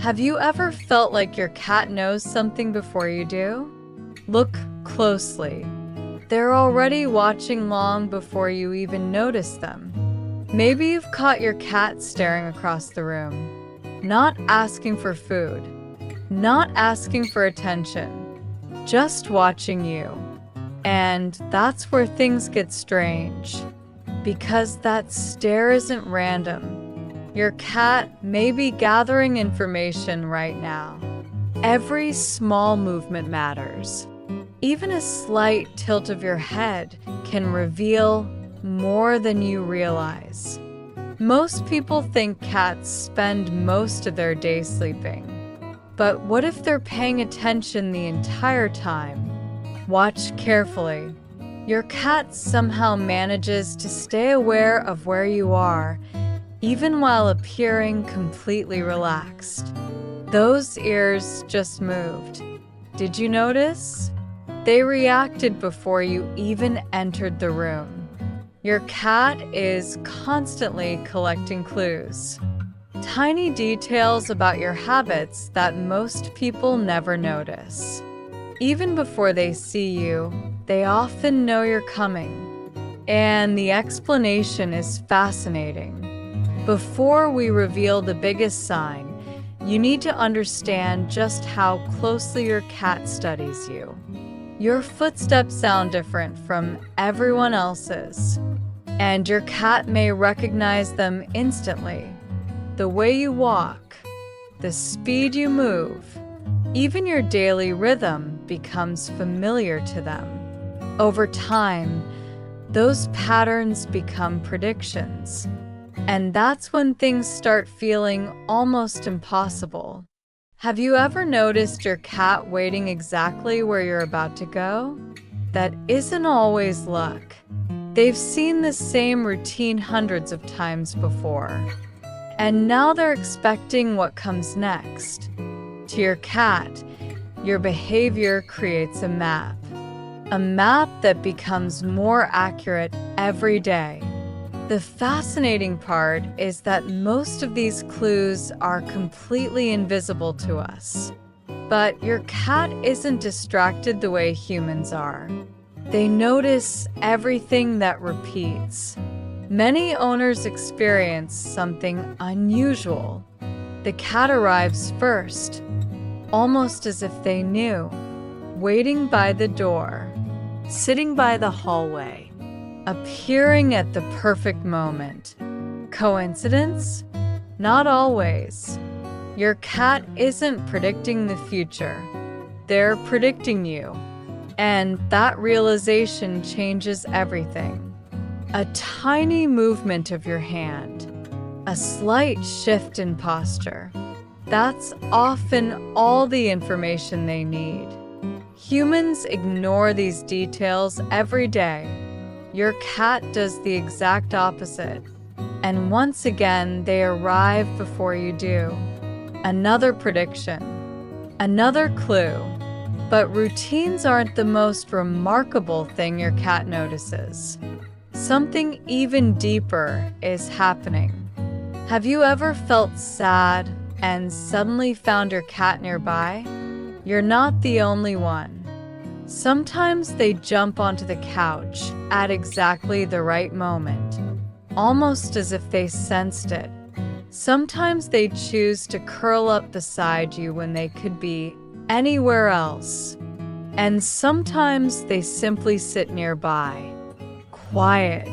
Have you ever felt like your cat knows something before you do? Look closely. They're already watching long before you even notice them. Maybe you've caught your cat staring across the room, not asking for food, not asking for attention, just watching you. And that's where things get strange, because that stare isn't random. Your cat may be gathering information right now. Every small movement matters. Even a slight tilt of your head can reveal more than you realize. Most people think cats spend most of their day sleeping. But what if they're paying attention the entire time? Watch carefully. Your cat somehow manages to stay aware of where you are, even while appearing completely relaxed. Those ears just moved. Did you notice? They reacted before you even entered the room. Your cat is constantly collecting clues. Tiny details about your habits that most people never notice. Even before they see you, they often know you're coming. And the explanation is fascinating. Before we reveal the biggest sign, you need to understand just how closely your cat studies you. Your footsteps sound different from everyone else's, and your cat may recognize them instantly. The way you walk, the speed you move, even your daily rhythm becomes familiar to them. Over time, those patterns become predictions. And that's when things start feeling almost impossible. Have you ever noticed your cat waiting exactly where you're about to go? That isn't always luck. They've seen the same routine hundreds of times before. And now they're expecting what comes next. To your cat, your behavior creates a map that becomes more accurate every day. The fascinating part is that most of these clues are completely invisible to us. But your cat isn't distracted the way humans are. They notice everything that repeats. Many owners experience something unusual. The cat arrives first, almost as if they knew, waiting by the door, sitting by the hallway, appearing at the perfect moment. Coincidence? Not always. Your cat isn't predicting the future. They're predicting you. And that realization changes everything. A tiny movement of your hand, a slight shift in posture. That's often all the information they need. Humans ignore these details every day. Your cat does the exact opposite. And once again, they arrive before you do. Another prediction, another clue. But routines aren't the most remarkable thing your cat notices. Something even deeper is happening. Have you ever felt sad and suddenly found your cat nearby? You're not the only one. Sometimes they jump onto the couch at exactly the right moment, almost as if they sensed it. Sometimes they choose to curl up beside you when they could be anywhere else. And sometimes they simply sit nearby, quiet,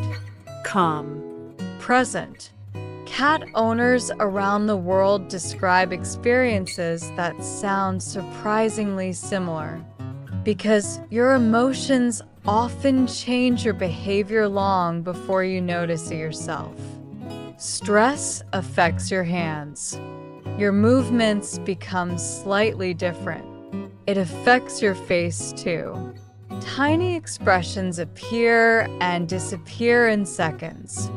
calm, present. Cat owners around the world describe experiences that sound surprisingly similar. Because your emotions often change your behavior long before you notice it yourself. Stress affects your hands. Your movements become slightly different. It affects your face too. Tiny expressions appear and disappear in seconds.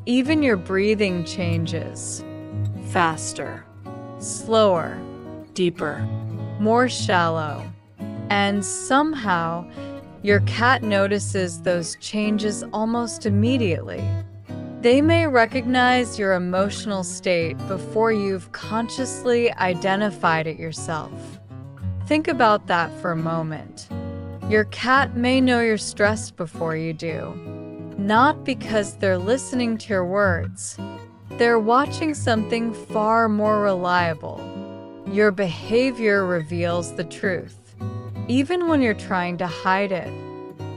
Even your breathing changes. Faster, slower, deeper, more shallow. And somehow, your cat notices those changes almost immediately. They may recognize your emotional state before you've consciously identified it yourself. Think about that for a moment. Your cat may know you're stressed before you do, not because they're listening to your words. They're watching something far more reliable. Your behavior reveals the truth, even when you're trying to hide it.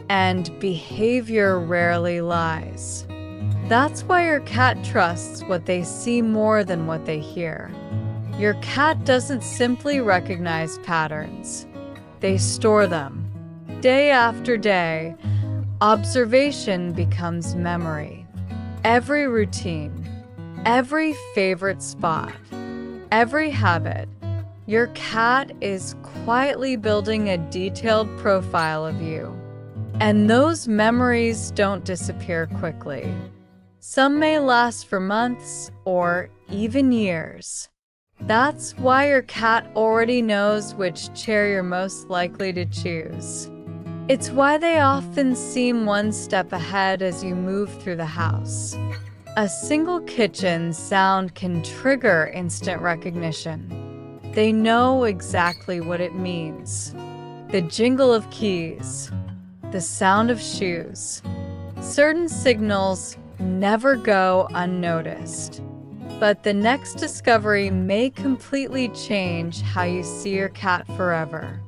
And behavior rarely lies. That's why your cat trusts what they see more than what they hear. Your cat doesn't simply recognize patterns. They store them. Day after day, observation becomes memory. Every routine, every favorite spot, every habit. Your cat is quietly building a detailed profile of you. And those memories don't disappear quickly. Some may last for months or even years. That's why your cat already knows which chair you're most likely to choose. It's why they often seem one step ahead as you move through the house. A single kitchen sound can trigger instant recognition. They know exactly what it means. The jingle of keys, the sound of shoes. Certain signals never go unnoticed. But the next discovery may completely change how you see your cat forever.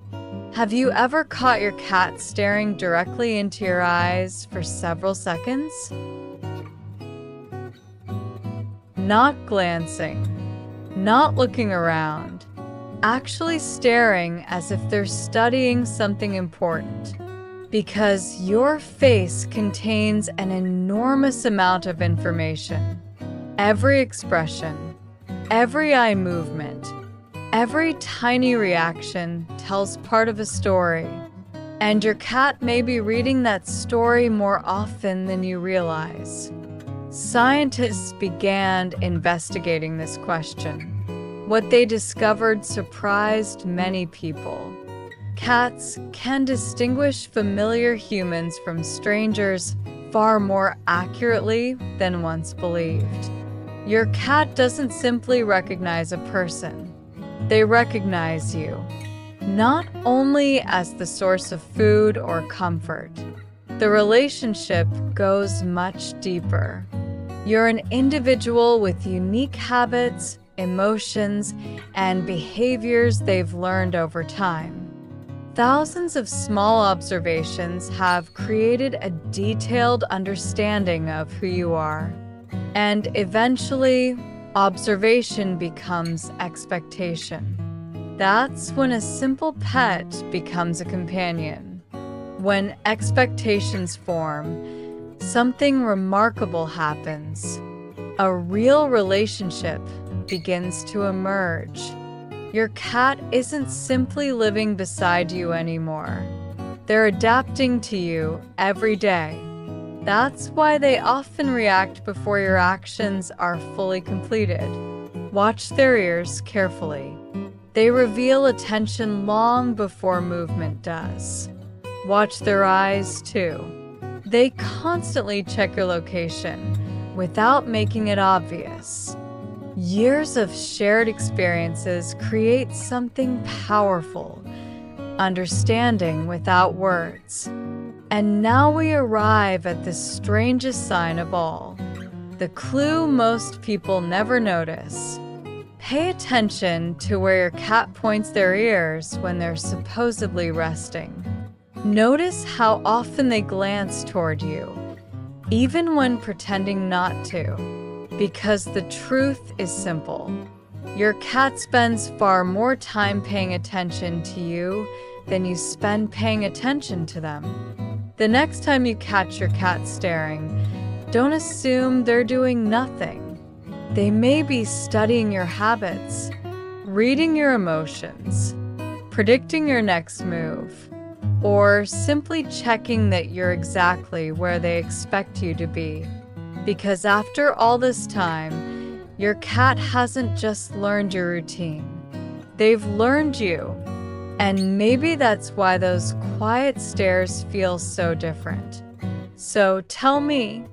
Have you ever caught your cat staring directly into your eyes for several seconds? Not glancing, not looking around, actually staring as if they're studying something important. Because your face contains an enormous amount of information. Every expression, every eye movement, every tiny reaction tells part of a story. And your cat may be reading that story more often than you realize. Scientists began investigating this question. What they discovered surprised many people. Cats can distinguish familiar humans from strangers far more accurately than once believed. Your cat doesn't simply recognize a person. They recognize you, not only as the source of food or comfort. The relationship goes much deeper. You're an individual with unique habits, emotions, and behaviors they've learned over time. Thousands of small observations have created a detailed understanding of who you are. And eventually, observation becomes expectation. That's when a simple pet becomes a companion. When expectations form, something remarkable happens. A real relationship begins to emerge. Your cat isn't simply living beside you anymore. They're adapting to you every day. That's why they often react before your actions are fully completed. Watch their ears carefully. They reveal attention long before movement does. Watch their eyes too. They constantly check your location without making it obvious. Years of shared experiences create something powerful, understanding without words. And now we arrive at the strangest sign of all, the clue most people never notice. Pay attention to where your cat points their ears when they're supposedly resting. Notice how often they glance toward you, even when pretending not to, because the truth is simple. Your cat spends far more time paying attention to you than you spend paying attention to them. The next time you catch your cat staring, don't assume they're doing nothing. They may be studying your habits, reading your emotions, predicting your next move, or simply checking that you're exactly where they expect you to be. Because after all this time, your cat hasn't just learned your routine. They've learned you. And maybe that's why those quiet stares feel so different. So tell me,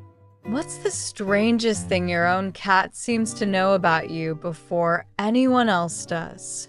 What's the strangest thing your own cat seems to know about you before anyone else does?